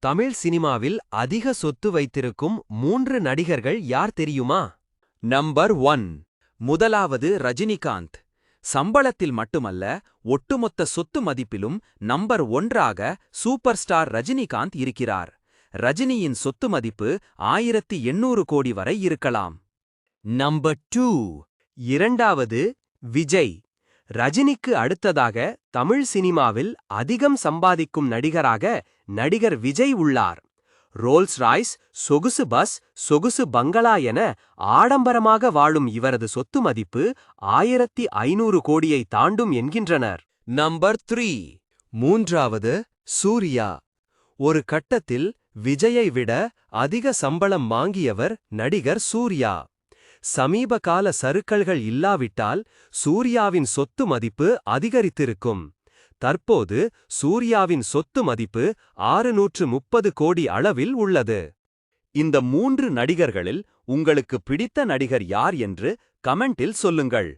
தமிழ் சினிமாவில் அதிக சொத்து வைத்திருக்கும் 3 நடிகர்கள் யார் தெரியுமா? நம்பர் 1. முதலாவது ரஜினிகாந்த். சம்பளத்தில் மட்டுமல்ல, ஒட்டுமொத்த சொத்து மதிப்பிலும் நம்பர் 1ஆக சூப்பர் ஸ்டார் ரஜினிகாந்த் இருக்கிறார். ரஜினியின் சொத்து மதிப்பு 1800 கோடி வரை இருக்கலாம். நம்பர் 2. இரண்டாவது விஜய். ரஜினிக்கு அடுத்ததாக தமிழ் சினிமாவில் அதிகம் சம்பாதிக்கும் நடிகராக நடிகர் விஜய் உள்ளார். ரோல்ஸ் ராய்ஸ், சொகுசு பஸ், சொகுசு பங்களா என ஆடம்பரமாக வாழும் இவரது சொத்து மதிப்பு 1500 கோடியை தாண்டும் என்கின்றனர். நம்பர் 3. மூன்றாவது சூர்யா. ஒரு கட்டத்தில் விஜயை விட அதிக சம்பளம் வாங்கியவர் நடிகர் சூர்யா. சமீபகால சறுக்கல்கள் இல்லாவிட்டால் சூர்யாவின் சொத்து மதிப்பு அதிகரித்திருக்கும். தற்போது சூர்யாவின் சொத்து மதிப்பு 630 கோடி அளவில் உள்ளது. இந்த 3 நடிகர்களில் உங்களுக்கு பிடித்த நடிகர் யார் என்று கமெண்டில் சொல்லுங்கள்.